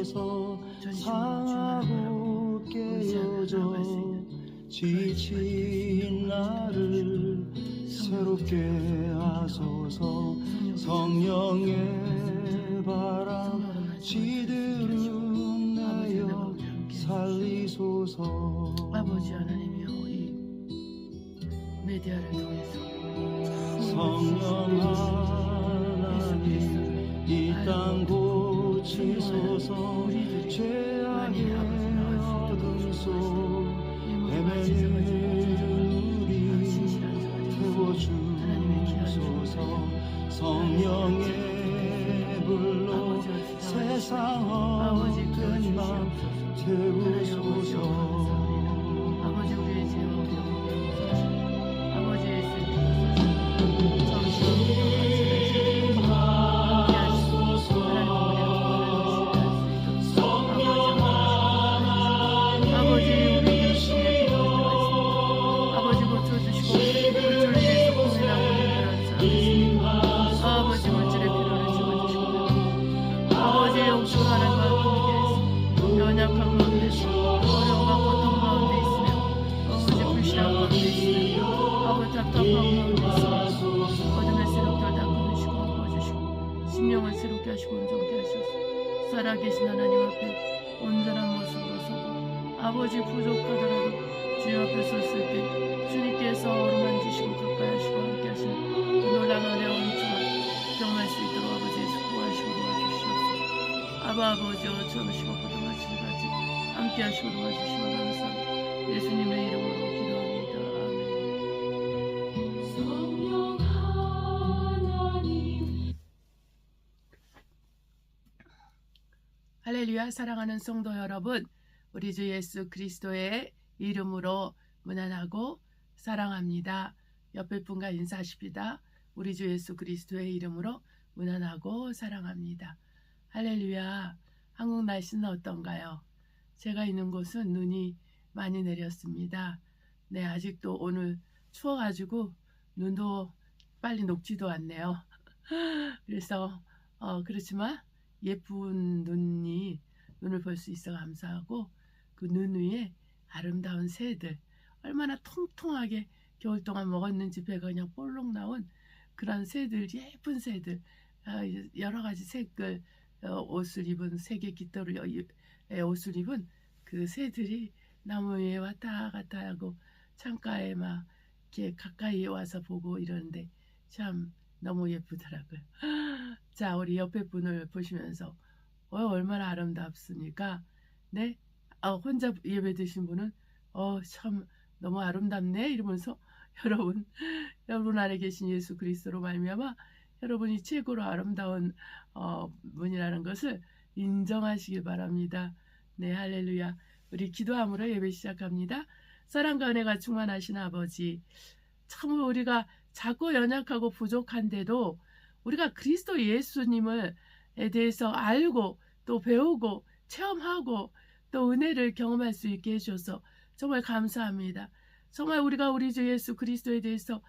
주옵소서. 상하고 깨어져 지친 나를 새롭게 하소서. 성령의 바람 시들은 내어 살리소서. 아버지 하나님이여, 이 메디아를 통해서 성령 하나님 이 땅 고치소서. 죄악의 어둠 속 헤매는 우리 태워주소서. 성령의 불로 세상 헛된 맘 태우소서. 아버지, 우리의 죄와 아버지의 심령을 새롭게 하시고 온전케 하셔서 살아계신 하나님 앞에 온전한 모습으로 서고 아버지 부족하더라도 주님 앞에 섰을 때 주님께서 어루만지시고 가까이 하시고 함께 하시는 그 놀라운 은혜와 은총을 경험할 수 있도록 아버지 축복하시고 도와주시옵소서. 아버지와 저으시고 거듭하시기까지 함께 하시고 도와주시면 감사합니다. 예수님의 이름으로 기도합니다. 할렐루야. 사랑하는 성도 여러분, 우리 주 예수 그리스도의 이름으로 문안하고 사랑합니다. 옆에 분과 인사하십니다. 우리 주 예수 그리스도의 이름으로 문안하고 사랑합니다. 할렐루야. 한국 날씨는 어떤가요? 제가 있는 곳은 눈이 많이 내렸습니다. 네, 아직도 오늘 추워가지고 눈도 빨리 녹지도 않네요. 그래서 그렇지만 예쁜 눈을 볼 수 있어 감사하고 그 눈 위에 아름다운 새들, 얼마나 통통하게 겨울 동안 먹었는지 배가 그냥 볼록 나온 그런 새들, 예쁜 새들, 여러 가지 색깔 옷을 입은 색의 깃털을 옷을 입은 그 새들이 나무 위에 왔다 갔다 하고 창가에 막 이렇게 가까이 와서 보고 이러는데 참 너무 예쁘더라고요. 자, 우리 옆에 분을 보시면서 얼마나 아름답습니까? 네, 혼자 예배 드신 분은 참 너무 아름답네 이러면서 여러분 안에 계신 예수 그리스도로 말미암아 여러분이 최고로 아름다운 분이라는 것을 인정하시길 바랍니다. 네, 할렐루야. 우리 기도함으로 예배 시작합니다. 사랑과 은혜가 충만하신 아버지, 참 우리가 작고 연약하고 부족한데도 우리가 그리스도 예수님을 대해서 알고 또 배우고 체험하고 또 은혜를 경험할 수 있게 해주셔서 정말 감사합니다. 정말 우리가 우리 주 예수 그리스도에 대해서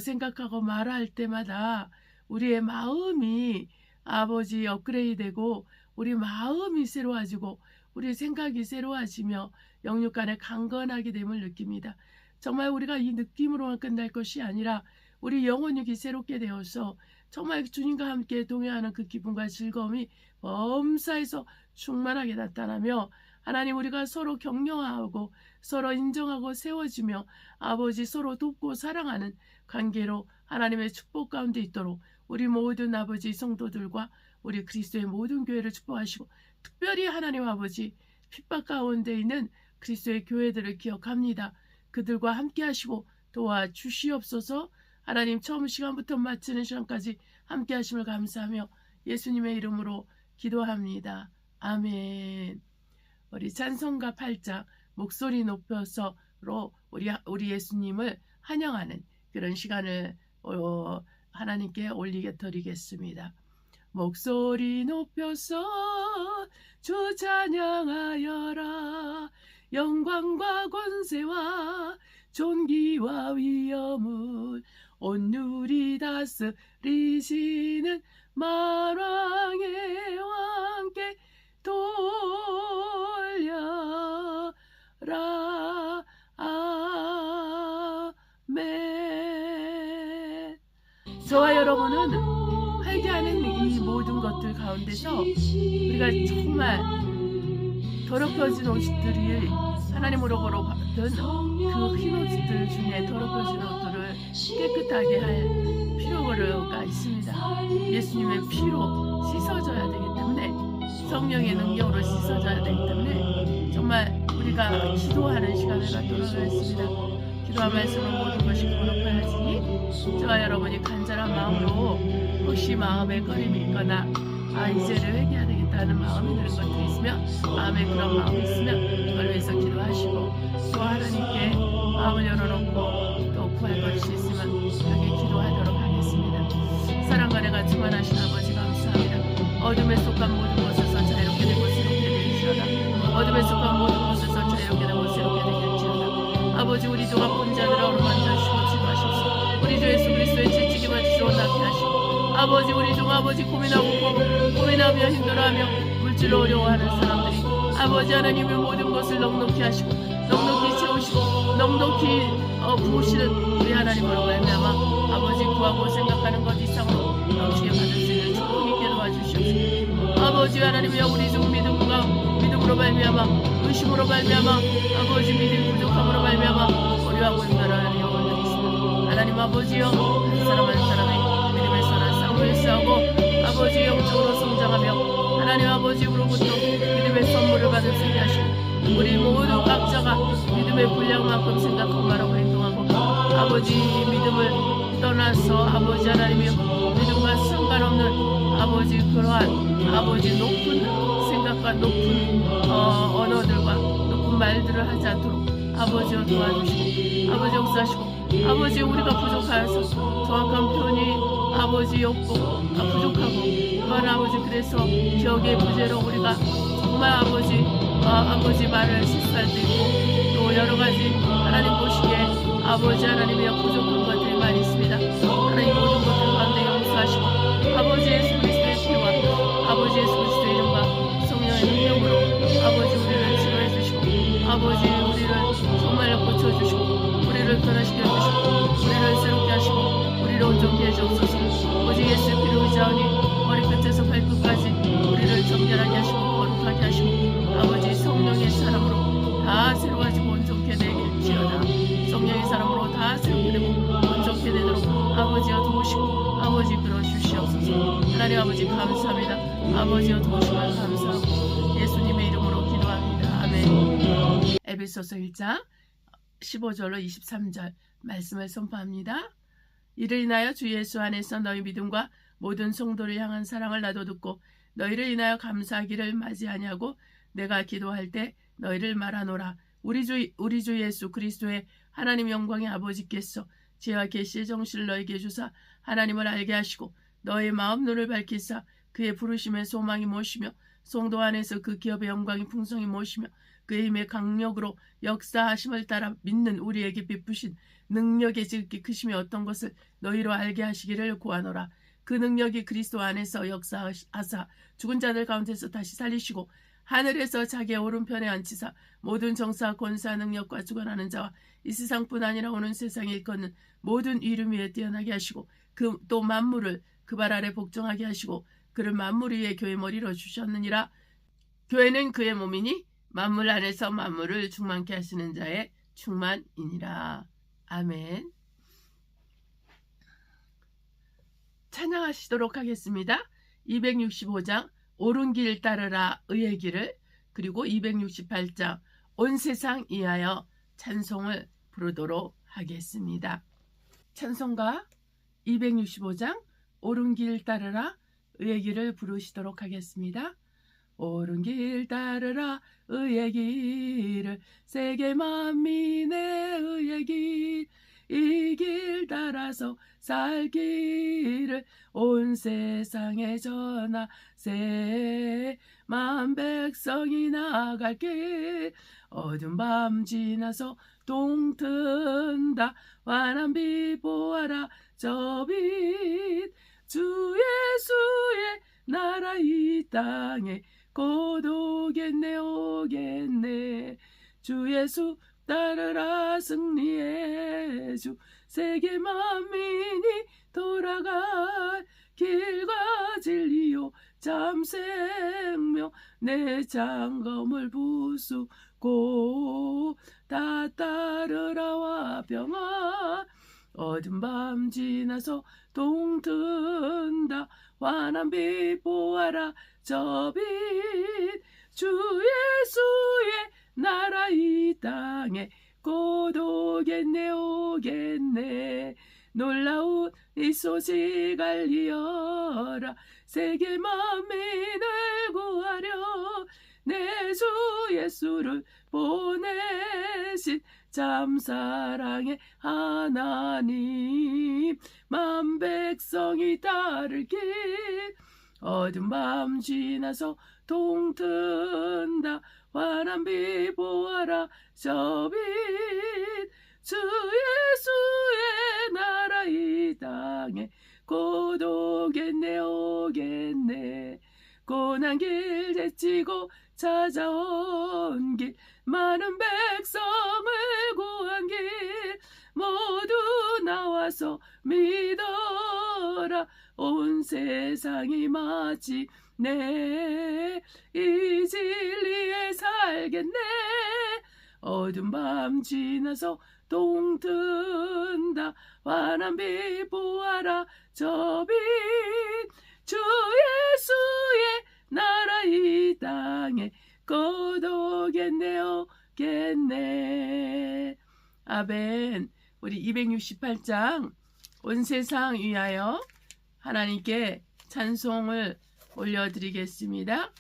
생각하고 말할 때마다 우리의 마음이 아버지 업그레이드되고 우리 마음이 새로워지고 우리 생각이 새로워지며 영육간에 강건하게 됨을 느낍니다. 정말 우리가 이 느낌으로만 끝날 것이 아니라 우리 영혼육이 새롭게 되어서 정말 주님과 함께 동행하는 그 기쁨과 즐거움이 범사에서 충만하게 나타나며 하나님, 우리가 서로 격려하고 서로 인정하고 세워지며 아버지 서로 돕고 사랑하는 관계로 하나님의 축복 가운데 있도록 우리 모든 아버지 성도들과 우리 그리스도의 모든 교회를 축복하시고, 특별히 하나님 아버지 핍박 가운데 있는 그리스도의 교회들을 기억합니다. 그들과 함께 하시고 도와주시옵소서. 하나님, 처음 시간부터 마치는 시간까지 함께 하심을 감사하며 예수님의 이름으로 기도합니다. 아멘. 우리 찬송가 8장 목소리 높여서로 우리 예수님을 환영하는 그런 시간을 하나님께 올리게 드리겠습니다. 목소리 높여서 주 찬양하여라. 영광과 권세와 존귀와 위엄을 온누리 다스리시는 만왕의 왕께 돌려라. 아멘. 저와 여러분은 회개하는 이 모든 것들 가운데서 우리가 정말 더럽혀진 옷들이 하나님으로부터 받은 그 흰 옷들 중에 더럽혀진 옷들을 깨끗하게 할 필요가 있습니다. 예수님의 피로 씻어져야 되기 때문에, 성령의 능력으로 씻어져야 되기 때문에 정말 우리가 기도하는 시간을 갖도록 하겠습니다. 기도와 말씀으로 모든 것이 거룩하여지니 저와 여러분이 간절한 마음으로 혹시 마음에 꺼림이 있거나 이제를 회개해야 되겠다는 마음이 드는 것들이 있으면, 마음에 그런 마음이 있으면 그걸 위해서 기도하시고, 또 하나님께 마음을 열어놓고 또 구할 것이 있으면 여기 기도하도록 하겠습니다. 사랑과 내가 충만하신 아버지 감사합니다. 어둠에 속한 모든 곳에서 자유롭게 되고 새롭게 되시오다. 어둠에 속한 모든 곳에서 자유롭게 되고 새롭게 되겠지어다. 아버지, 우리 주 아픈 자들을 어루만져 주시고 치료하시옵소서. 우리 주 예수 그리스도의 채찍이 받으시고 낫게 하시고, 아버지, 우리 중 아버지 고민하며 힘들어하며 물질로 어려워하는 사람들이 아버지 하나님의 모든 것을 넉넉히 하시고 넉넉히 채우시고 넉넉히 부으시는 우리 하나님으로 말미암아 아버지 구하고 생각하는 것 이상으로 넘치게 받을 수 있는 축복 있게 도와주시옵소서. 아버지 하나님이여, 우리 중 믿음으로 말미암아 의심으로 말미암아 아버지 믿음 부족함으로 말미암아 어려워하고 힘들어하는 영혼들이 있으면 하나님 아버지여, 한 사람 한 사람의 믿음의 선한 싸움을 싸우고 아버지 영적으로 성장하며 하나님 아버지로부터 믿음의 선물을 받을 수 있게 하시고, 우리 모두 각자가 믿음의 분량만큼 생각하고 말하고 행동하고 아버지 믿음을 떠나서 아버지 하나님이여, 믿음과 상관없는 아버지 그러한 아버지 높은 생각과 높은 언어들과 높은 말들을 하지 않도록 아버지여 도와주시고 아버지 역사하시고, 아버지 우리가 부족하여서 정확한 표현이 아버지 없고 부족하고 그건 아버지 그래서 기억의 부재로 우리가 정말 아버지 말을 실수할 때 있고 또 여러 가지 하나님 보시기에 아버지 하나님의 부족한 것들이 많이 있습니다. 하나님 모든 것들 가운데 용서하시고 아버지 예수 그리스도의 피와 아버지 예수 그리스도의 이름과 성령의 능력으로 아버지 우리를 치료해 주시고 아버지 우리를 정말 고쳐주시고 우리를 변화시켜 주시고 우리를 새롭게 하시고 우리를 온전히 해주옵소서. 오직 예수 피로 의지하오니 머리끝에서 발끝까지 우리를 정결하게 하시고 거룩하게 하시고 아버지 성령의 사랑으로 다 새로워지고 온전케 되겠지어다. 성령의 사랑으로 다 새롭게 되고 온전케 되도록 아버지여 도우시고 아버지 그러주시옵소서. 하나님 아버지 감사합니다. 아버지여 도우시고 감사하고 예수님의 이름으로 기도합니다. 아멘. 에베소서 1장 15절로 23절 말씀을 선포합니다. 이를 인하여 주 예수 안에서 너희 믿음과 모든 성도를 향한 사랑을 나도 듣고 너희를 인하여 감사하기를 맞이하냐고 내가 기도할 때 너희를 말하노라. 우리 주 예수 그리스도의 하나님 영광의 아버지께서 지혜와 계시의 정신을 너희에게 주사 하나님을 알게 하시고 너희 마음 눈을 밝히사 그의 부르심의 소망이 무엇이며 성도 안에서 그 기업의 영광이 풍성히 무엇이며 그의 힘의 강력으로 역사하심을 따라 믿는 우리에게 베푸신 능력의 지극히 크심이 어떤 것을 너희로 알게 하시기를 구하노라. 그 능력이 그리스도 안에서 역사하사 죽은 자들 가운데서 다시 살리시고 하늘에서 자기의 오른편에 앉히사 모든 정사와 권세와 능력과 주관하는 자와 이 세상뿐 아니라 오는 세상에 일컫는 모든 이름 위에 뛰어나게 하시고 또 만물을 그 발 아래 복종하게 하시고 그를 만물 위에 교회 머리로 주셨느니라. 교회는 그의 몸이니 만물 안에서 만물을 충만케 하시는 자의 충만이니라. 아멘. 찬양하시도록 하겠습니다. 265장 옳은 길 따르라 의의 길을, 그리고 268장 온 세상 이하여 찬송을 부르도록 하겠습니다. 찬송가 265장 옳은 길 따르라 의의 길을 부르시도록 하겠습니다. 옳은 길 따르라 의의 길을 세계 만민의 의의 길, 이 길 따라서 살기를 온 세상에 전하세. 만 백성이 나갈 길 어두운 밤 지나서 동튼다. 환한 빛 보아라 저 빛 주 예수의 나라 이 땅에 곧 오겠네 오겠네. 주 예수 따르라 승리의 주. 세계 만민이 돌아갈 길과 진리요 참 생명. 내 장검을 부수고 다 따르라 화평아. 어둠 밤 지나서 동튼다. 환한 빛 보아라 저 빛. 주 예수의 나라 이 땅에 곧 오겠네 오겠네. 놀라운 이 소식 알리어라. 세계 만민을 구하려 내 주 예수를 보내신 참 사랑의 하나님. 만 백성이 따를 길. 어둠 밤 지나서 동튼다. 환한 빛 보아라 저 빛. 주 예수의 나라 이 땅에 곧 오겠네 오겠네. 고난길 제치고 찾아온 길. 많은 백성을 구한 길. 모두 나와서 믿어라. 온 세상이 마치네. 이 진리에 살겠네. 어둠 밤 지나서 동튼다. 환한 빛 보아라 저 빛. 주 예수의 나라 이 땅에 곧 오겠네 오겠네. 아멘. 우리 268장 온 세상 위하여 하나님께 찬송을 올려드리겠습니다.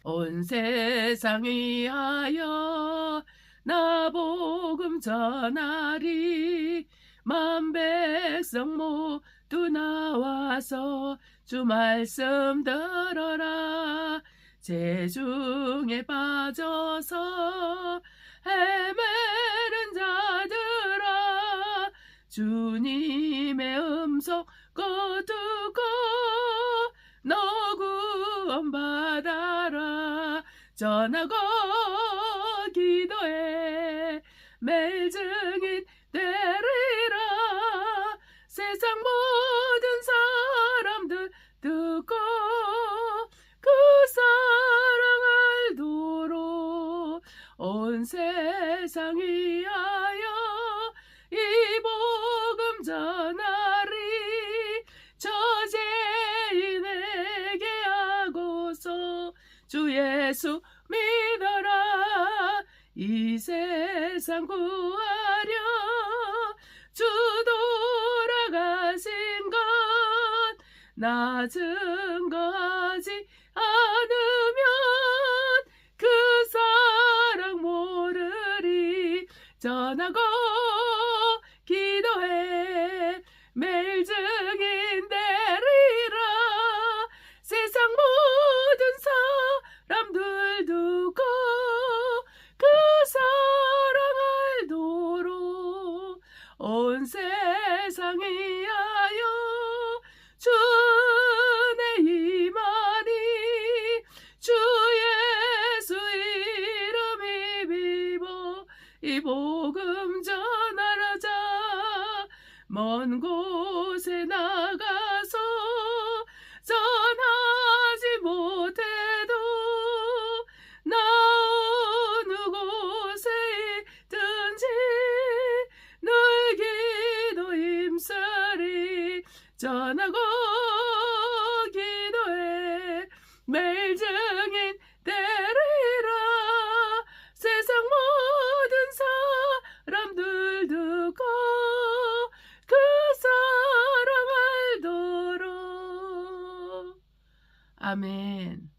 온 세상 위하여 나 복음 전하리. 만 백성 모두 나와서 주 말씀 들어라. 재중에 빠져서 헤매는 자들아. 주님의 음성 거두고 너 구원받아라. 전하고 기도해 매일 증인 되리라. 세상 모든 사람들 듣고 그 사랑 알도록 온 세상 위하여 이 복음 전하리. 저죄인에게 하고서 주 예수 믿어라. 이 세상 구하려 주 돌아가신 것 나 증거하지 않으면 그 사랑 모르리. 전하고 기도해 매일 증인 되리라. 세상 모든 사람들 두고 그 사랑 알도록 온 세상 위하여 주의 임하니. 주 예수 이름이 비보 이 복음 전하라자. 먼 곳에 나가서 전하지 못해도 나 어느 곳에 있든지 늘 기도 힘쓰리. 전하고 기도해 매일 증인 되리라. 세상 모든 사람들 듣고 그 사랑 알도록. 아멘.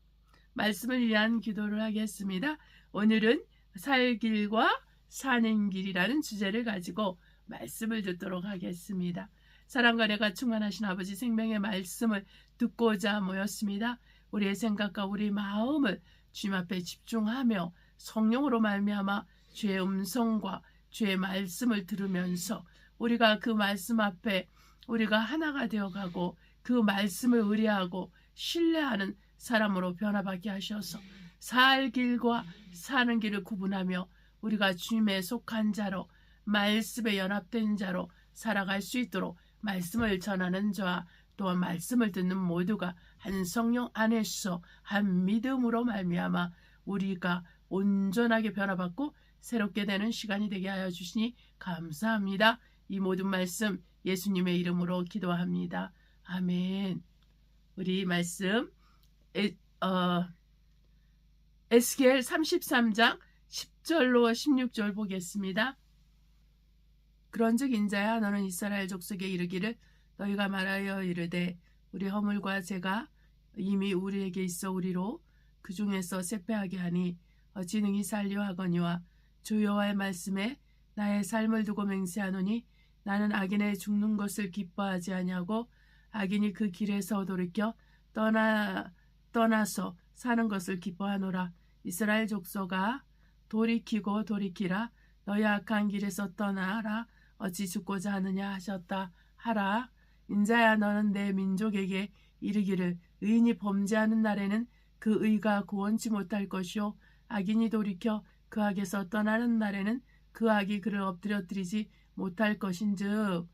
말씀을 위한 기도를 하겠습니다. 오늘은 살 길과 사는 길이라는 주제를 가지고 말씀을 듣도록 하겠습니다. 사랑과 은혜가 충만하신 아버지 생명의 말씀을 듣고자 모였습니다. 우리의 생각과 우리 마음을 주님 앞에 집중하며 성령으로 말미암아 주의 음성과 주의 말씀을 들으면서 우리가 그 말씀 앞에 우리가 하나가 되어가고 그 말씀을 의뢰하고 신뢰하는 사람으로 변화받게 하셔서 살 길과 사는 길을 구분하며 우리가 주님에 속한 자로 말씀에 연합된 자로 살아갈 수 있도록 말씀을 전하는 자와 또한 말씀을 듣는 모두가 한 성령 안에서 한 믿음으로 말미암아 우리가 온전하게 변화받고 새롭게 되는 시간이 되게 하여 주시니 감사합니다. 이 모든 말씀 예수님의 이름으로 기도합니다. 아멘. 우리 말씀 에스겔 33장 10절로 16절 보겠습니다. 그런즉 인자야 너는 이스라엘 족속에 이르기를 너희가 말하여 이르되 우리 허물과 죄가 이미 우리에게 있어 우리로 그 중에서 쇠폐하게 하니 어찌 능히 살려 하거니와 주 여호와의 말씀에 나의 삶을 두고 맹세하노니 나는 악인의 죽는 것을 기뻐하지 아니하고 악인이 그 길에서 돌이켜 떠나서 사는 것을 기뻐하노라. 이스라엘 족속아 돌이키고 돌이키라. 너희 악한 길에서 떠나라. 어찌 죽고자 하느냐 하셨다 하라. 인자야 너는 내 민족에게 이르기를 의인이 범죄하는 날에는 그 의가 구원치 못할 것이요 악인이 돌이켜 그 악에서 떠나는 날에는 그 악이 그를 엎드려뜨리지 못할 것인즉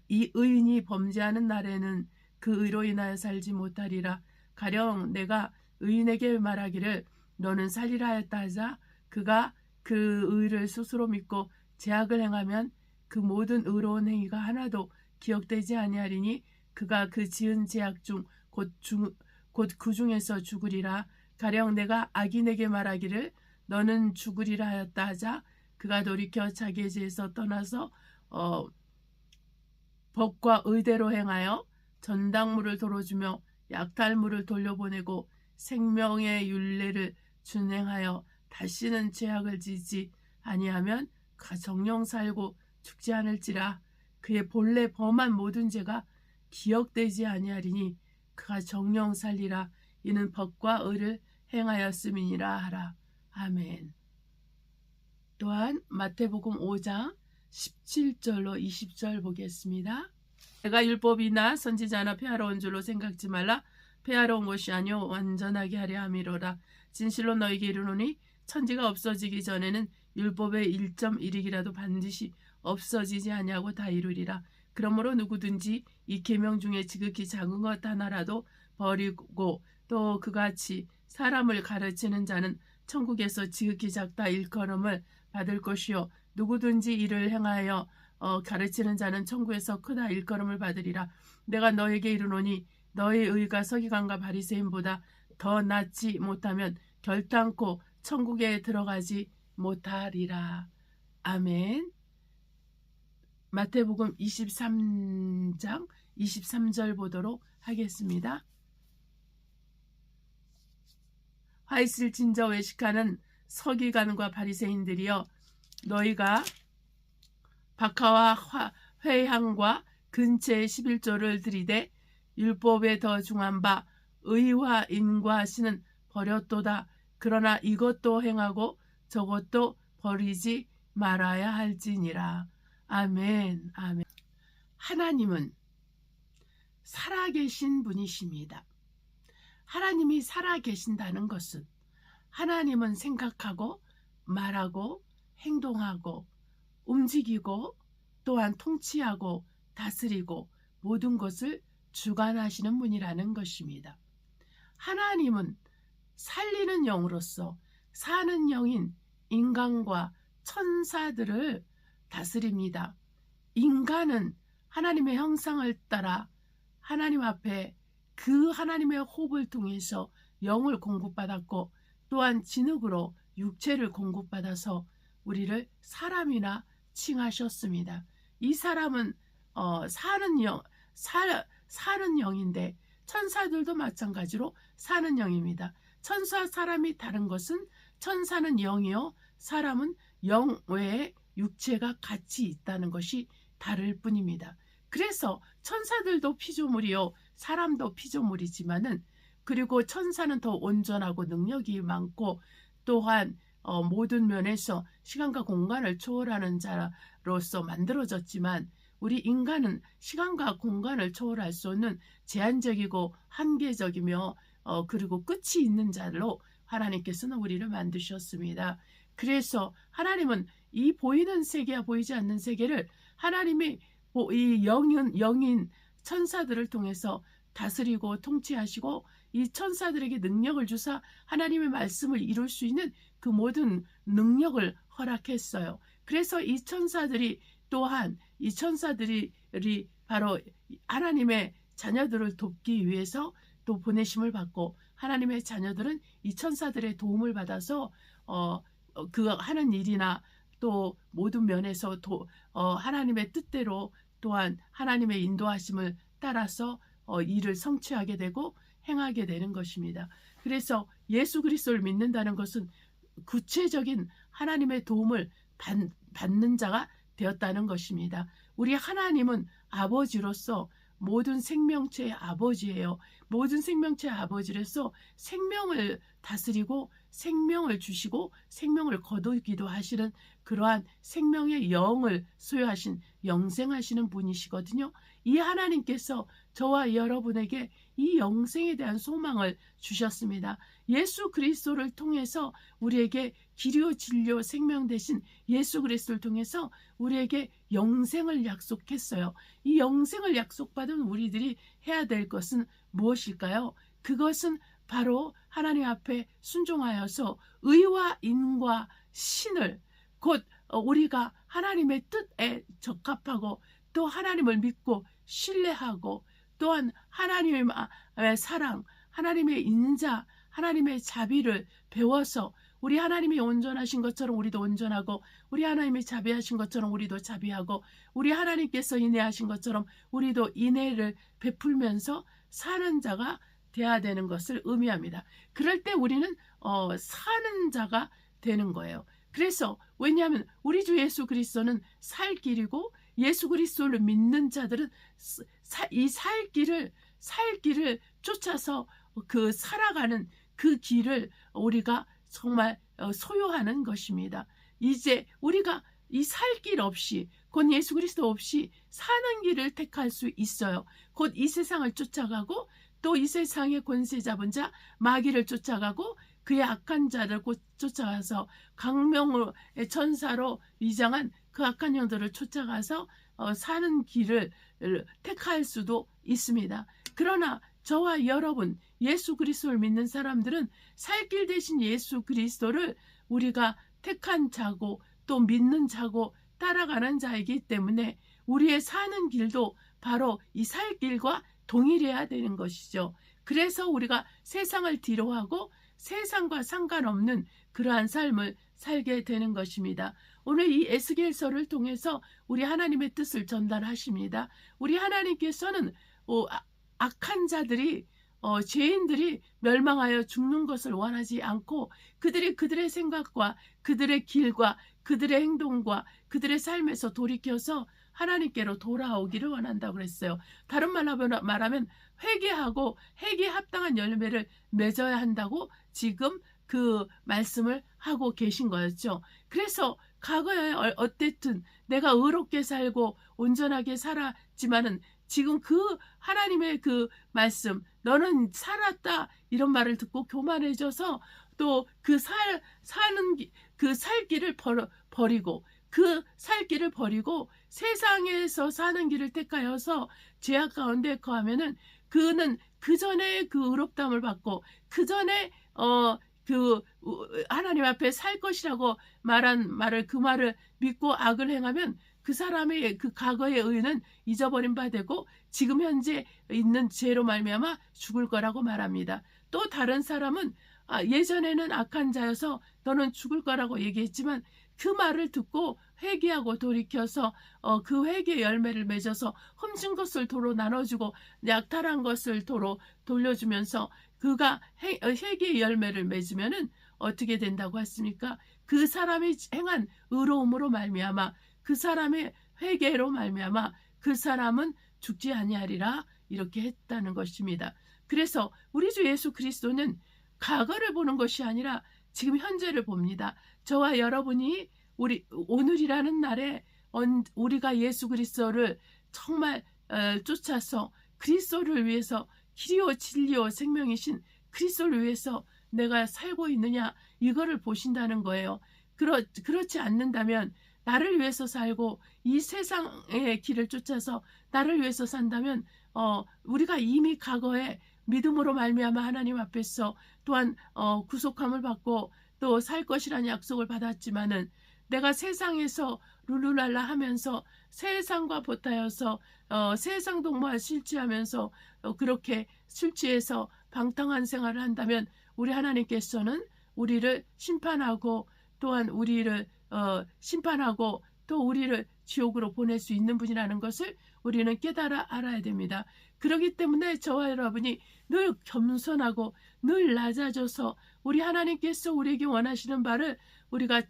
이 의인이 범죄하는 날에는 그 의로 인하여 살지 못하리라. 가령 내가 의인에게 말하기를 너는 살리라 하였다 하자 그가 그 의를 스스로 믿고 죄악을 행하면 그 모든 의로운 행위가 하나도 기억되지 아니하리니 그가 그 지은 죄악 중 곧 그 중에서 죽으리라. 가령 내가 악인에게 말하기를 너는 죽으리라 하였다 하자 그가 돌이켜 자기의 죄에서 떠나서 법과 의대로 행하여 전당물을 돌어주며 약탈물을 돌려보내고 생명의 율례를 준행하여 다시는 죄악을 지지 아니하면 그가 정령 살고 죽지 않을지라. 그의 본래 범한 모든 죄가 기억되지 아니하리니 그가 정령 살리라. 이는 법과 의를 행하였음이니라 하라. 아멘. 또한 마태복음 5장 17절로 20절 보겠습니다. 내가 율법이나 선지자나 폐하러 온 줄로 생각지 말라. 폐하러 온 것이 아니요 완전하게 하려 함이로라. 진실로 너희에게 이르노니 천지가 없어지기 전에는 율법의 1.1익이라도 반드시 없어지지 아니하고 다 이루리라. 그러므로 누구든지 이 계명 중에 지극히 작은 것 하나라도 버리고 또 그같이 사람을 가르치는 자는 천국에서 지극히 작다 일컬음을 받을 것이요 누구든지 이를 행하여 가르치는 자는 천국에서 크다 일컬음을 받으리라. 내가 너에게 이르노니 너의 의가 서기관과 바리새인보다 더 낫지 못하면 결단코 천국에 들어가지 못하리라. 아멘. 마태복음 23장 23절 보도록 하겠습니다. 화 있을 진저 외식하는 서기관과 바리새인들이여 너희가 박하와 회향과 근처의 11조를 들이되 율법에 더 중한 바 의와 인과하시는 버렸도다. 그러나 이것도 행하고 저것도 버리지 말아야 할지니라. 아멘. 아멘. 하나님은 살아계신 분이십니다. 하나님이 살아계신다는 것은 하나님은 생각하고 말하고 행동하고 움직이고 또한 통치하고 다스리고 모든 것을 주관하시는 분이라는 것입니다. 하나님은 살리는 영으로서 사는 영인 인간과 천사들을 다스립니다. 인간은 하나님의 형상을 따라 하나님 앞에 그 하나님의 호흡을 통해서 영을 공급받았고 또한 진흙으로 육체를 공급받아서 우리를 사람이나 칭하셨습니다. 이 사람은 사는 영인데 천사들도 마찬가지로 사는 영입니다. 천사와 사람이 다른 것은 천사는 영이요 사람은 영 외에 육체가 같이 있다는 것이 다를 뿐입니다. 그래서 천사들도 피조물이요 사람도 피조물이지만은 그리고 천사는 더 온전하고 능력이 많고 또한 모든 면에서 시간과 공간을 초월하는 자로서 만들어졌지만 우리 인간은 시간과 공간을 초월할 수 없는 제한적이고 한계적이며 그리고 끝이 있는 자로 하나님께서는 우리를 만드셨습니다. 그래서 하나님은 이 보이는 세계와 보이지 않는 세계를 하나님이 이 영인 천사들을 통해서 다스리고 통치하시고 이 천사들에게 능력을 주사 하나님의 말씀을 이룰 수 있는 그 모든 능력을 허락했어요. 그래서 이 천사들이 또한 이 천사들이 바로 하나님의 자녀들을 돕기 위해서 또 보내심을 받고 하나님의 자녀들은 이 천사들의 도움을 받아서 그 하는 일이나 또 모든 면에서 하나님의 뜻대로 또한 하나님의 인도하심을 따라서 일을 성취하게 되고 행하게 되는 것입니다. 그래서 예수 그리스도를 믿는다는 것은 구체적인 하나님의 도움을 받는 자가 되었다는 것입니다. 우리 하나님은 아버지로서 모든 생명체의 아버지예요. 모든 생명체의 아버지로서 생명을 다스리고 생명을 주시고 생명을 거두기도 하시는 그러한 생명의 영을 소유하신 영생하시는 분이시거든요. 이 하나님께서 저와 여러분에게 이 영생에 대한 소망을 주셨습니다. 예수 그리스도를 통해서 우리에게 길이요 진리요 생명 되신 예수 그리스도를 통해서 우리에게 영생을 약속했어요. 이 영생을 약속받은 우리들이 해야 될 것은 무엇일까요? 그것은 바로 하나님 앞에 순종하여서 의와 인과 신을 곧 우리가 하나님의 뜻에 적합하고 또 하나님을 믿고 신뢰하고 또한 하나님의 사랑, 하나님의 인자, 하나님의 자비를 배워서 우리 하나님이 온전하신 것처럼 우리도 온전하고 우리 하나님이 자비하신 것처럼 우리도 자비하고 우리 하나님께서 인애하신 것처럼 우리도 인애를 베풀면서 사는 자가 돼야 되는 것을 의미합니다. 그럴 때 우리는 사는 자가 되는 거예요. 그래서 왜냐하면 우리 주 예수 그리스도는 살 길이고 예수 그리스도를 믿는 자들은 이 살 길을 쫓아서 그 살아가는 그 길을 우리가 정말 소유하는 것입니다. 이제 우리가 이 살 길 없이 곧 예수 그리스도 없이 사는 길을 택할 수 있어요. 곧 이 세상을 쫓아가고 또 이 세상의 권세 잡은 자 마귀를 쫓아가고 그의 악한 자를 쫓아가서 강명의 천사로 위장한 그 악한 영들을 쫓아가서 사는 길을 택할 수도 있습니다. 그러나 저와 여러분 예수 그리스도를 믿는 사람들은 살 길 대신 예수 그리스도를 우리가 택한 자고 또 믿는 자고 따라가는 자이기 때문에 우리의 사는 길도 바로 이 살 길과 동일해야 되는 것이죠. 그래서 우리가 세상을 뒤로하고 세상과 상관없는 그러한 삶을 살게 되는 것입니다. 오늘 이 에스겔서를 통해서 우리 하나님의 뜻을 전달하십니다. 우리 하나님께서는 악한 자들이 죄인들이 멸망하여 죽는 것을 원하지 않고 그들의 생각과 그들의 길과 그들의 행동과 그들의 삶에서 돌이켜서 하나님께로 돌아오기를 원한다고 그랬어요. 다른 말로 말하면 회개하고 회개에 합당한 열매를 맺어야 한다고 지금 그 말씀을 하고 계신 거였죠. 그래서 과거에 어쨌든 내가 의롭게 살고 온전하게 살았지만은 지금 그 하나님의 그 말씀 너는 살았다 이런 말을 듣고 교만해져서 또 그 살 길을 버리고 그 살 길을 버리고 세상에서 사는 길을 택하여서 죄악 가운데 거하면은 그는 그 전에 그 의롭다함을 받고 그 전에 그 하나님 앞에 살 것이라고 말한 말을 그 말을 믿고 악을 행하면 그 사람의 그 과거의 의는 잊어버린 바 되고 지금 현재 있는 죄로 말미암아 죽을 거라고 말합니다. 또 다른 사람은 예전에는 악한 자여서 너는 죽을 거라고 얘기했지만 그 말을 듣고 회개하고 돌이켜서 그 회개의 열매를 맺어서 훔친 것을 도로 나눠주고 약탈한 것을 도로 돌려주면서 그가 회개의 열매를 맺으면은 어떻게 된다고 했습니까? 그 사람이 행한 의로움으로 말미암아 그 사람의 회개로 말미암아 그 사람은 죽지 아니하리라 이렇게 했다는 것입니다. 그래서 우리 주 예수 그리스도는 과거를 보는 것이 아니라 지금 현재를 봅니다. 저와 여러분이 오늘이라는 날에 우리가 예수 그리스도를 정말 쫓아서 그리스도를 위해서 길이요 진리요 생명이신 그리스도를 위해서 내가 살고 있느냐 이거를 보신다는 거예요. 그렇지 않는다면 나를 위해서 살고 이 세상의 길을 쫓아서 나를 위해서 산다면 우리가 이미 과거에 믿음으로 말미암아 하나님 앞에서 또한 구속함을 받고 또 살 것이라는 약속을 받았지만은 내가 세상에서 룰루랄라 하면서 세상과 보타여서 세상 동무와 실취하면서 그렇게 술 취해서 방탕한 생활을 한다면 우리 하나님께서는 우리를 심판하고 또한 우리를 심판하고 또 우리를 지옥으로 보낼 수 있는 분이라는 것을 우리는 깨달아 알아야 됩니다. 그렇기 때문에 저와 여러분이 늘 겸손하고 늘 낮아져서 우리 하나님께서 우리에게 원하시는 바를 우리가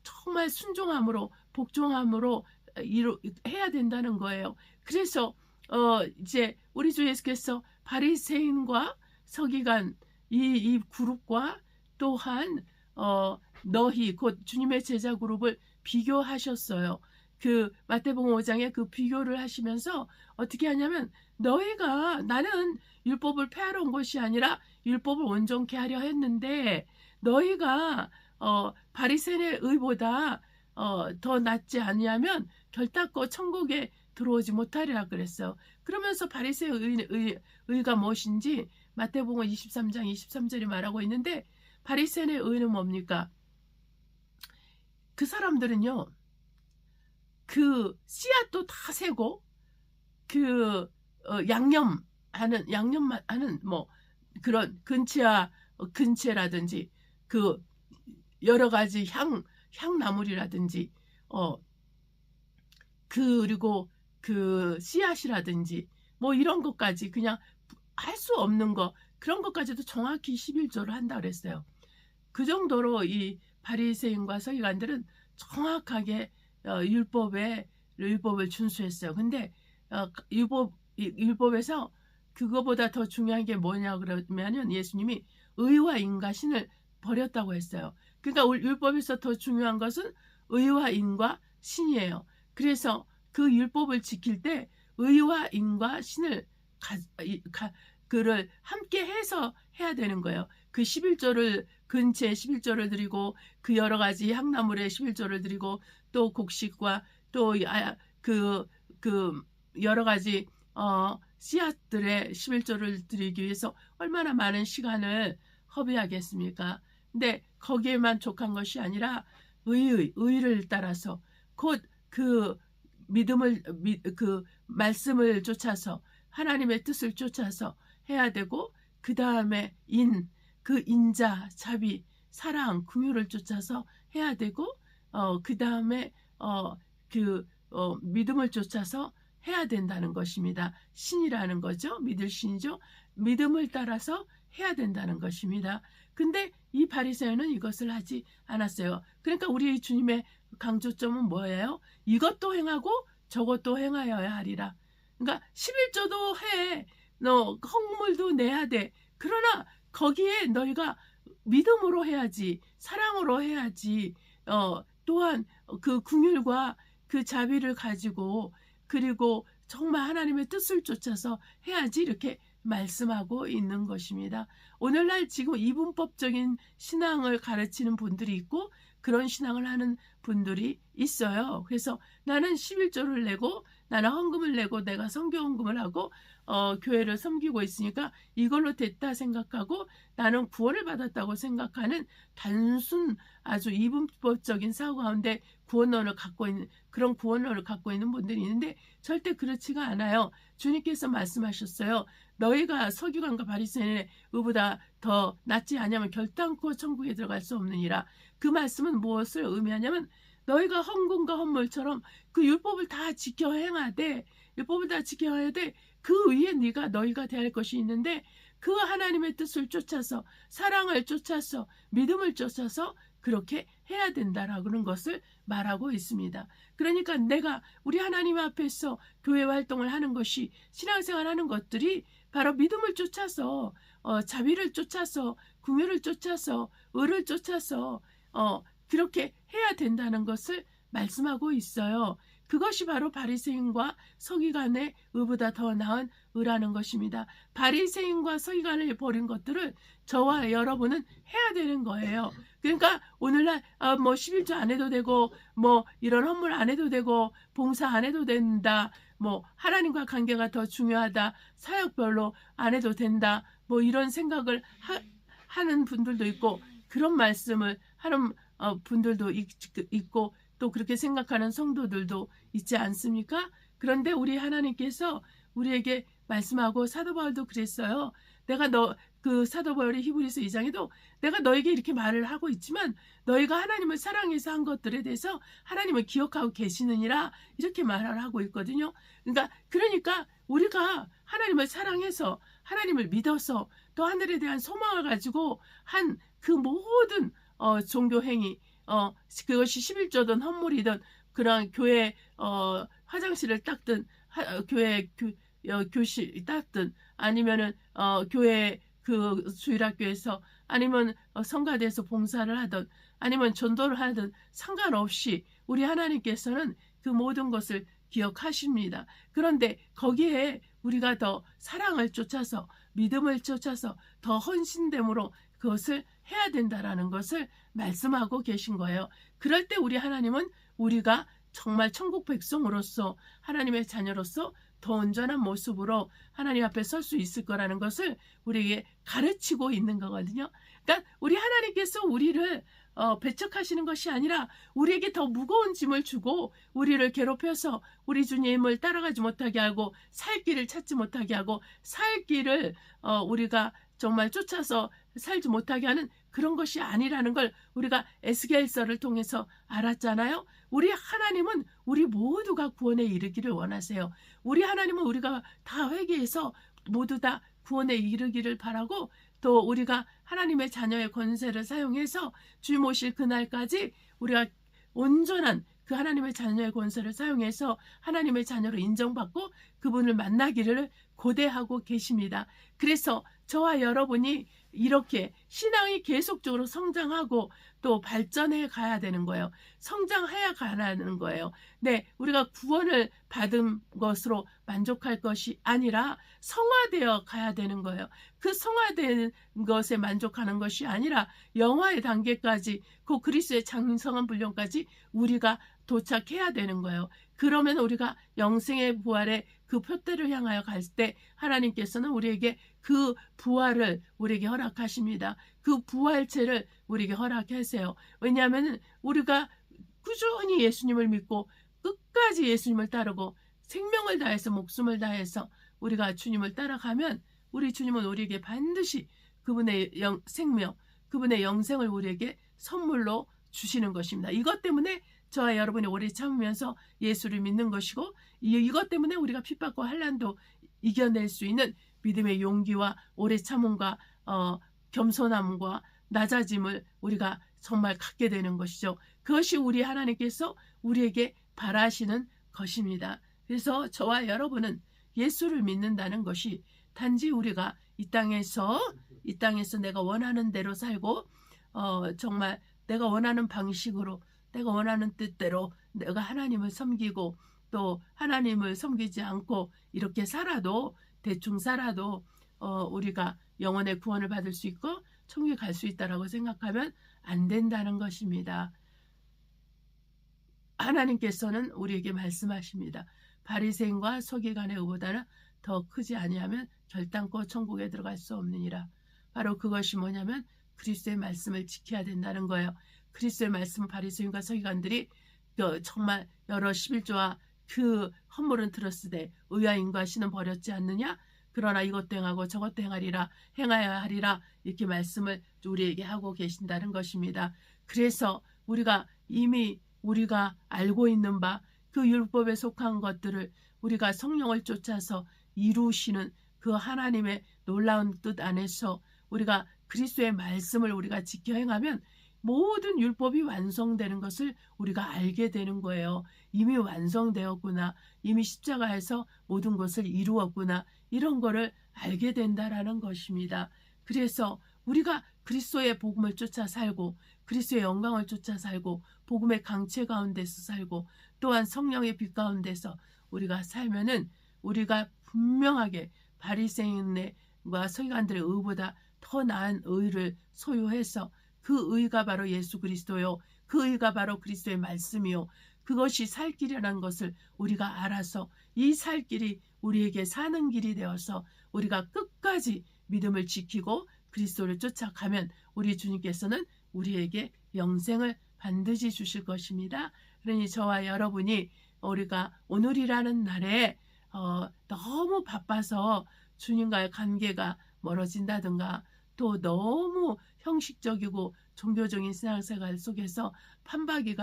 정말 순종함으로 복종함으로 해야 된다는 거예요. 그래서 이제 우리 주 예수께서 바리새인과 서기관 이 그룹과 또한 너희 곧 주님의 제자 그룹을 비교하셨어요. 그 마태복음 5장에 그 비교를 하시면서 어떻게 하냐면 너희가 나는 율법을 폐하러 온 것이 아니라 율법을 온전케 하려 했는데 너희가 바리새인의 의보다 더 낫지 아니하면 결단코 천국에 들어오지 못하리라 그랬어요. 그러면서 바리새의 의가 무엇인지 마태복음 23장 23절에 말하고 있는데 바리새인의 의는 뭡니까? 그 사람들은요. 그 씨앗도 다 세고 그 양념하는 뭐 그런 근체라든지 그 여러 가지 향나물이라든지 그리고 그 씨앗이라든지 뭐 이런 것까지 그냥 할 수 없는 거 그런 것까지도 정확히 11조를 한다 그랬어요. 그 정도로 이 바리새인과 서기관들은 정확하게 율법을 준수했어요. 근데 율법에서 그거보다 더 중요한 게 뭐냐 그러면은 예수님이 의와 인과 신을 버렸다고 했어요. 그러니까 율법에서 더 중요한 것은 의와 인과 신이에요. 그래서 그 율법을 지킬 때 의와 인과 신을 그를 함께 해서 해야 되는 거예요. 그 11조를 근체 11조를 드리고 그 여러 가지 향나물에 11조를 드리고 또 곡식과 또 그 여러 가지 씨앗들의 11조를 드리기 위해서 얼마나 많은 시간을 허비하겠습니까? 근데 거기에만 족한 것이 아니라 의를 따라서 곧 그 그 말씀을 쫓아서 하나님의 뜻을 쫓아서 해야 되고 그 다음에 그 인자, 자비, 사랑, 긍휼을 쫓아서 해야 되고 그 다음에 믿음을 쫓아서 해야 된다는 것입니다. 신이라는 거죠. 믿을 신이죠. 믿음을 따라서 해야 된다는 것입니다. 근데 이 바리새인은 이것을 하지 않았어요. 그러니까 우리 주님의 강조점은 뭐예요? 이것도 행하고 저것도 행하여야 하리라. 그러니까 11조도 해. 너 헌물도 내야 돼. 그러나 거기에 너희가 믿음으로 해야지. 사랑으로 해야지. 또한 그 긍휼과 그 자비를 가지고 그리고 정말 하나님의 뜻을 쫓아서 해야지 이렇게 말씀하고 있는 것입니다. 오늘날 지금 이분법적인 신앙을 가르치는 분들이 있고 그런 신앙을 하는 분들이 있어요. 그래서 나는 11조를 내고 나는 헌금을 내고 내가 선교 헌금을 하고 교회를 섬기고 있으니까 이걸로 됐다 생각하고 나는 구원을 받았다고 생각하는 단순 아주 이분법적인 사고 가운데 구원론을 갖고 있는 그런 구원론을 갖고 있는 분들이 있는데 절대 그렇지가 않아요. 주님께서 말씀하셨어요. 너희가 서기관과 바리새인의 의보다 더 낫지 않으면 결단코 천국에 들어갈 수 없느니라. 그 말씀은 무엇을 의미하냐면 너희가 헌금과 헌물처럼 그 율법을 다 지켜 행하되 율법을 다 지켜 해야 돼. 그 위에 너희가 대할 것이 있는데 그 하나님의 뜻을 쫓아서 사랑을 쫓아서 믿음을 쫓아서 그렇게 해야 된다라는 것을 말하고 있습니다. 그러니까 내가 우리 하나님 앞에서 교회 활동을 하는 것이 신앙생활 하는 것들이 바로 믿음을 쫓아서 자비를 쫓아서 긍휼을 쫓아서 의를 쫓아서 그렇게 해야 된다는 것을 말씀하고 있어요. 그것이 바로 바리새인과 서기관의 의보다 더 나은 의라는 것입니다. 바리새인과 서기관을 버린 것들을 저와 여러분은 해야 되는 거예요. 그러니까 오늘날 뭐 11조 안 해도 되고 뭐 이런 헌물 안 해도 되고 봉사 안 해도 된다. 뭐 하나님과 관계가 더 중요하다. 사역별로 안 해도 된다. 뭐 이런 생각을 하는 분들도 있고 그런 말씀을 하는 분들도 있고 또 그렇게 생각하는 성도들도 있지 않습니까? 그런데 우리 하나님께서 우리에게 말씀하고 사도 바울도 그랬어요. 내가 그 사도 바울이 히브리서 2장에도 내가 너에게 이렇게 말을 하고 있지만 너희가 하나님을 사랑해서 한 것들에 대해서 하나님을 기억하고 계시느니라 이렇게 말을 하고 있거든요. 그러니까 우리가 하나님을 사랑해서 하나님을 믿어서 또 하늘에 대한 소망을 가지고 한 그 모든 종교 행위 그것이 11조든 헌물이든 그런 교회 화장실을 닦든 교회 교실 닦든 아니면은 교회 그 주일학교에서 아니면 성가대에서 봉사를 하든 아니면 전도를 하든 상관없이 우리 하나님께서는 그 모든 것을 기억하십니다. 그런데 거기에 우리가 더 사랑을 쫓아서 믿음을 쫓아서 더 헌신됨으로 그것을 해야 된다라는 것을 말씀하고 계신 거예요. 그럴 때 우리 하나님은 우리가 정말 천국 백성으로서 하나님의 자녀로서 더 온전한 모습으로 하나님 앞에 설 수 있을 거라는 것을 우리에게 가르치고 있는 거거든요. 그러니까 우리 하나님께서 우리를 배척하시는 것이 아니라 우리에게 더 무거운 짐을 주고 우리를 괴롭혀서 우리 주님을 따라가지 못하게 하고 살 길을 찾지 못하게 하고 살 길을 우리가 정말 쫓아서 살지 못하게 하는 그런 것이 아니라는 걸 우리가 에스겔서를 통해서 알았잖아요. 우리 하나님은 우리 모두가 구원에 이르기를 원하세요. 우리 하나님은 우리가 다 회개해서 모두 다 구원에 이르기를 바라고 또 우리가 하나님의 자녀의 권세를 사용해서 주님 오실 그날까지 우리가 온전한 그 하나님의 자녀의 권세를 사용해서 하나님의 자녀로 인정받고 그분을 만나기를 고대하고 계십니다. 그래서 저와 여러분이 이렇게 신앙이 계속적으로 성장하고 또 발전해 가야 되는 거예요. 성장해야 가는 거예요. 네, 우리가 구원을 받은 것으로 만족할 것이 아니라 성화되어 가야 되는 거예요. 그 성화된 것에 만족하는 것이 아니라 영화의 단계까지 그 그리스도의 장성한 분량까지 우리가 도착해야 되는 거예요. 그러면 우리가 영생의 부활의 그 표대를 향하여 갈 때 하나님께서는 우리에게 그 부활을 우리에게 허락하십니다. 그 부활체를 우리에게 허락하세요. 왜냐하면 우리가 꾸준히 예수님을 믿고 끝까지 예수님을 따르고 생명을 다해서 목숨을 다해서 우리가 주님을 따라가면 우리 주님은 우리에게 반드시 그분의 생명, 그분의 영생을 우리에게 선물로 주시는 것입니다. 이것 때문에 저와 여러분이 오래 참으면서 예수를 믿는 것이고 이것 때문에 우리가 핍박과 환난도 이겨낼 수 있는 믿음의 용기와 오래 참음과 겸손함과 낮아짐을 우리가 정말 갖게 되는 것이죠. 그것이 우리 하나님께서 우리에게 바라시는 것입니다. 그래서 저와 여러분은 예수를 믿는다는 것이 단지 우리가 이 땅에서 내가 원하는 대로 살고 정말 내가 원하는 방식으로 내가 원하는 뜻대로 내가 하나님을 섬기고 또 하나님을 섬기지 않고 이렇게 살아도 대충 살아도 우리가 영혼의 구원을 받을 수 있고 천국에 갈 수 있다라고 생각하면 안 된다는 것입니다. 하나님께서는 우리에게 말씀하십니다. 바리새인과 서기관의 의보다는 더 크지 아니하면 결단코 천국에 들어갈 수 없느니라. 바로 그것이 뭐냐면 그리스도의 말씀을 지켜야 된다는 거예요. 그리스도의 말씀 바리새인과 서기관들이 정말 여러 11조와 그 헌물은 들었으되 의와 인과시는 버렸지 않느냐. 그러나 이것도 행하고 저것도 행하여야 하리라 이렇게 말씀을 우리에게 하고 계신다는 것입니다. 그래서 우리가 이미 우리가 알고 있는 바 그 율법에 속한 것들을 우리가 성령을 쫓아서 이루시는 그 하나님의 놀라운 뜻 안에서 우리가 그리스도의 말씀을 우리가 지켜 행하면 모든 율법이 완성되는 것을 우리가 알게 되는 거예요. 이미 완성되었구나. 이미 십자가에서 모든 것을 이루었구나. 이런 거를 알게 된다라는 것입니다. 그래서 우리가 그리스도의 복음을 쫓아 살고 그리스도의 영광을 쫓아 살고 복음의 강체 가운데서 살고 또한 성령의 빛 가운데서 우리가 살면은 우리가 분명하게 바리새인과 서기관들의 의보다 더 나은 의를 소유해서 그 의가 바로 예수 그리스도요, 그 의가 바로 그리스도의 말씀이요, 그것이 살 길이라는 것을 우리가 알아서 이 살 길이 우리에게 사는 길이 되어서 우리가 끝까지 믿음을 지키고 그리스도를 쫓아가면 우리 주님께서는 우리에게 영생을 반드시 주실 것입니다. 그러니 저와 여러분이 우리가 오늘이라는 날에 너무 바빠서 주님과의 관계가 멀어진다든가 또 너무 형식적이고 종교적인 신앙생활 속에서 판박이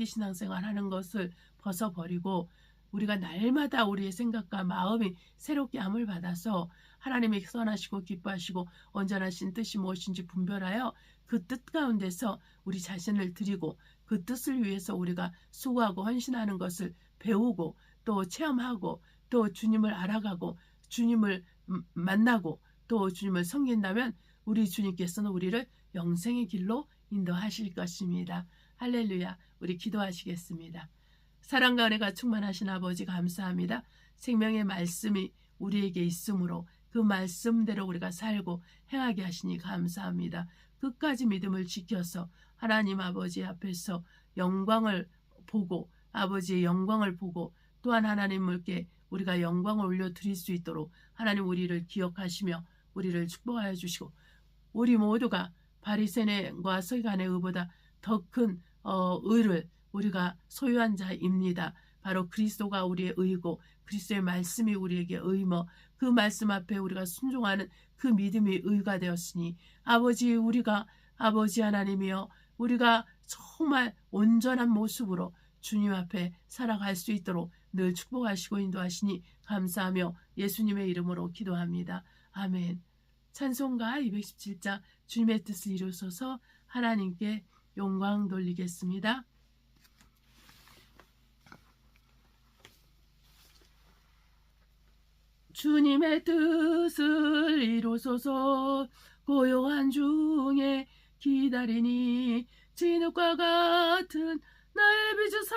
신앙생활 하는 것을 벗어버리고 우리가 날마다 우리의 생각과 마음이 새롭게 함을 받아서 하나님의 선하시고 기뻐하시고 온전하신 뜻이 무엇인지 분별하여 그 뜻 가운데서 우리 자신을 드리고 그 뜻을 위해서 우리가 수고하고 헌신하는 것을 배우고 또 체험하고 또 주님을 알아가고 주님을 만나고 또 주님을 섬긴다면 우리 주님께서는 우리를 영생의 길로 인도하실 것입니다. 할렐루야. 우리 기도하시겠습니다. 사랑과 은혜가 충만하신 아버지 감사합니다. 생명의 말씀이 우리에게 있으므로 그 말씀대로 우리가 살고 행하게 하시니 감사합니다. 끝까지 믿음을 지켜서 하나님 아버지 앞에서 영광을 보고 아버지의 영광을 보고 또한 하나님께 우리가 영광을 올려드릴 수 있도록 하나님 우리를 기억하시며 우리를 축복하여 주시고 우리 모두가 바리새인과 서기관의 의보다 더 큰 의를 우리가 소유한 자입니다. 바로 그리스도가 우리의 의고 그리스도의 말씀이 우리에게 의며 그 말씀 앞에 우리가 순종하는 그 믿음이 의가 되었으니 아버지 우리가 아버지 하나님이여 우리가 정말 온전한 모습으로 주님 앞에 살아갈 수 있도록 늘 축복하시고 인도하시니 감사하며 예수님의 이름으로 기도합니다. 아멘. 찬송가 217장 주님의 뜻을 이루소서 하나님께 영광 돌리겠습니다. 주님의 뜻을 이루소서 고요한 중에 기다리니 진흙과 같은 나의 빚으사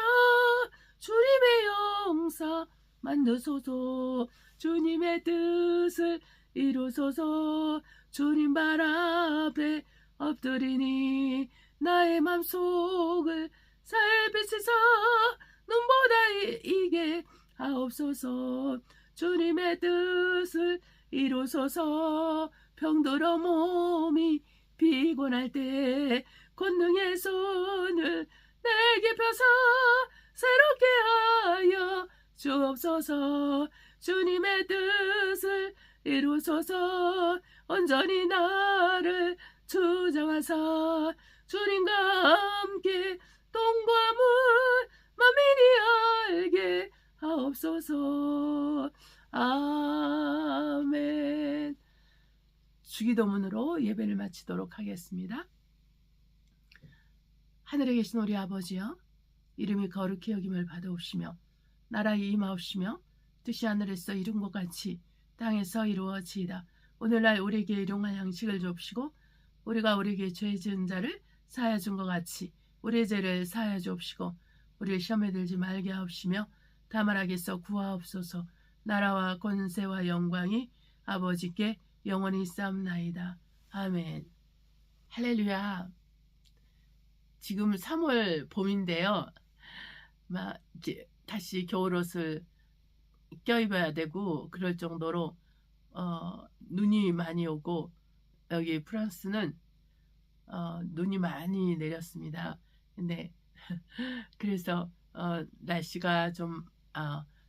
주님의 용사 만드소서 주님의 뜻을 이루소서 주님 발 앞에 엎드리니 나의 맘속을 살피시사 눈보다 이게 하옵소서 주님의 뜻을 이루소서 병들어 몸이 피곤할 때 권능의 손을 내게 펴서 새롭게 하여 주옵소서 주님의 뜻을 이루소서 온전히 나를 주장하사 주님과 함께 똥과 물 만민이 알게 하옵소서. 아멘. 주기도문으로 예배를 마치도록 하겠습니다. 하늘에 계신 우리 아버지여 이름이 거룩히 여김을 받아옵시며 나라에 임하옵시며 뜻이 하늘에서 이룬 것 같이 땅에서 이루어지이다. 오늘날 우리에게 일용할 양식을 주옵시고 우리가 우리에게 죄 지은 자를 사하여 준 것 같이 우리의 죄를 사하여 주옵시고 우리를 시험에 들지 말게 하옵시며 다만 악에서 구하옵소서. 나라와 권세와 영광이 아버지께 영원히 있사옵나이다. 아멘. 할렐루야. 지금 3월 봄인데요. 막 이제 다시 겨울옷을 껴입어야 되고 그럴 정도로 눈이 많이 오고 여기 프랑스는 눈이 많이 내렸습니다. 근데 그래서 날씨가 좀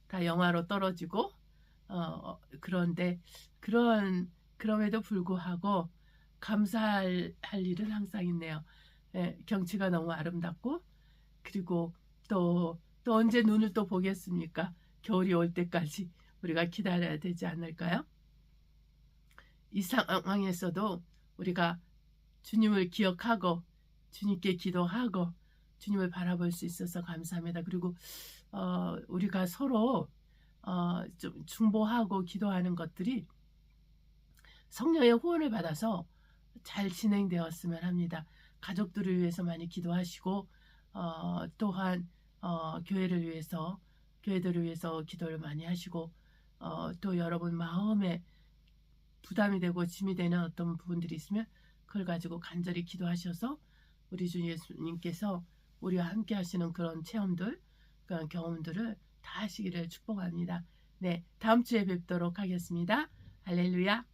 다 영하로 떨어지고 그런데 그럼에도 불구하고 감사할 일은 항상 있네요. 예, 경치가 너무 아름답고 그리고 또 언제 눈을 또 보겠습니까? 겨울이 올 때까지 우리가 기다려야 되지 않을까요? 이 상황에서도 우리가 주님을 기억하고 주님께 기도하고 주님을 바라볼 수 있어서 감사합니다. 그리고 우리가 서로 좀 중보하고 기도하는 것들이 성령의 후원을 받아서 잘 진행되었으면 합니다. 가족들을 위해서 많이 기도하시고 또한 교회를 위해서, 교회들을 위해서 기도를 많이 하시고, 또 여러분 마음에 부담이 되고 짐이 되는 어떤 부분들이 있으면 그걸 가지고 간절히 기도하셔서 우리 주 예수님께서 우리와 함께 하시는 그런 체험들, 그런 경험들을 다 하시기를 축복합니다. 네, 다음 주에 뵙도록 하겠습니다. 할렐루야.